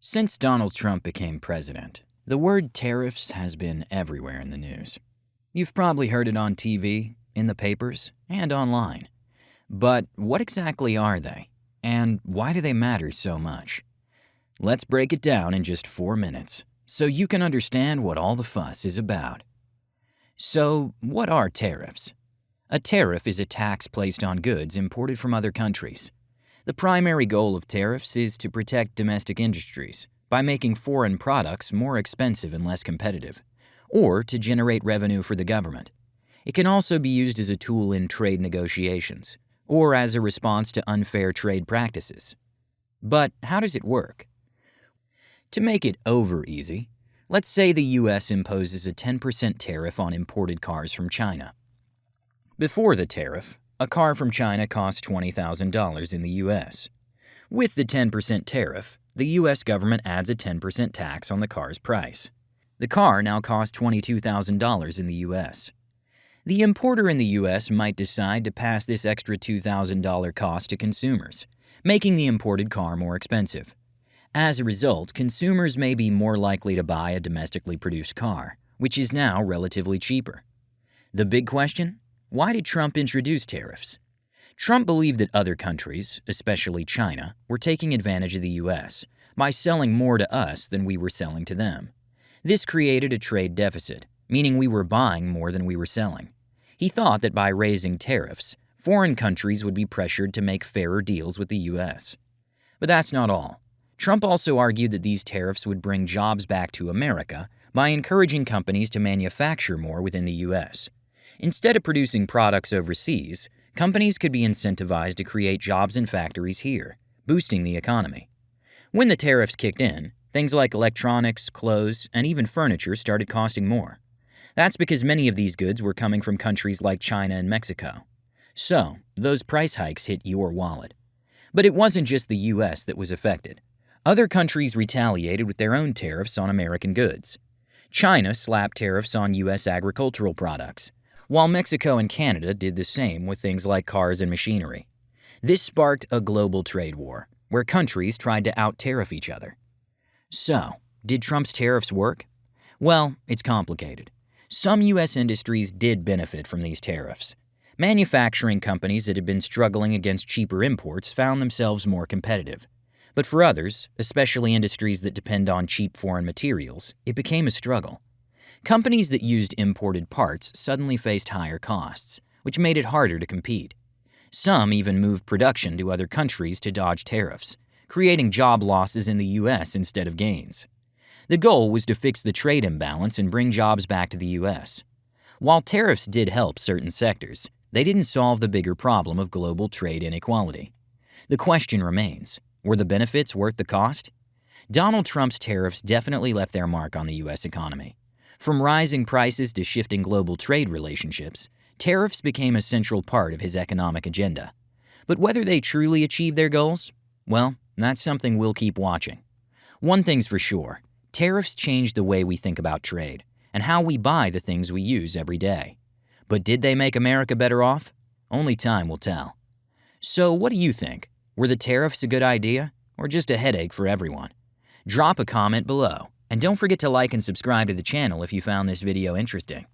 Since Donald Trump became president, the word tariffs has been everywhere in the news. You've probably heard it on TV, in the papers, and online. But what exactly are they? And why do they matter so much? Let's break it down in just 4 minutes, so you can understand what all the fuss is about. So, what are tariffs? A tariff is a tax placed on goods imported from other countries. The primary goal of tariffs is to protect domestic industries by making foreign products more expensive and less competitive, or to generate revenue for the government. It can also be used as a tool in trade negotiations, or as a response to unfair trade practices. But how does it work? To make it OverEasy, let's say the U.S. imposes a 10% tariff on imported cars from China. Before the tariff, a car from China costs $20,000 in the U.S. With the 10% tariff, the U.S. government adds a 10% tax on the car's price. The car now costs $22,000 in the U.S. The importer in the U.S. might decide to pass this extra $2,000 cost to consumers, making the imported car more expensive. As a result, consumers may be more likely to buy a domestically produced car, which is now relatively cheaper. The big question? Why did Trump introduce tariffs? Trump believed that other countries, especially China, were taking advantage of the U.S. by selling more to us than we were selling to them. This created a trade deficit, meaning we were buying more than we were selling. He thought that by raising tariffs, foreign countries would be pressured to make fairer deals with the U.S. But that's not all. Trump also argued that these tariffs would bring jobs back to America by encouraging companies to manufacture more within the U.S. Instead of producing products overseas, companies could be incentivized to create jobs in factories here, boosting the economy. When the tariffs kicked in, things like electronics, clothes, and even furniture started costing more. That's because many of these goods were coming from countries like China and Mexico. So, those price hikes hit your wallet. But it wasn't just the U.S. that was affected. Other countries retaliated with their own tariffs on American goods. China slapped tariffs on U.S. agricultural products, while Mexico and Canada did the same with things like cars and machinery. This sparked a global trade war, where countries tried to out-tariff each other. So, did Trump's tariffs work? Well, it's complicated. Some U.S. industries did benefit from these tariffs. Manufacturing companies that had been struggling against cheaper imports found themselves more competitive. But for others, especially industries that depend on cheap foreign materials, it became a struggle. Companies that used imported parts suddenly faced higher costs, which made it harder to compete. Some even moved production to other countries to dodge tariffs, creating job losses in the U.S. instead of gains. The goal was to fix the trade imbalance and bring jobs back to the U.S. While tariffs did help certain sectors, they didn't solve the bigger problem of global trade inequality. The question remains, were the benefits worth the cost? Donald Trump's tariffs definitely left their mark on the U.S. economy. From rising prices to shifting global trade relationships, tariffs became a central part of his economic agenda. But whether they truly achieved their goals? Well, that's something we'll keep watching. One thing's for sure, tariffs changed the way we think about trade and how we buy the things we use every day. But did they make America better off? Only time will tell. So what do you think? Were the tariffs a good idea or just a headache for everyone? Drop a comment below. And don't forget to like and subscribe to the channel if you found this video interesting.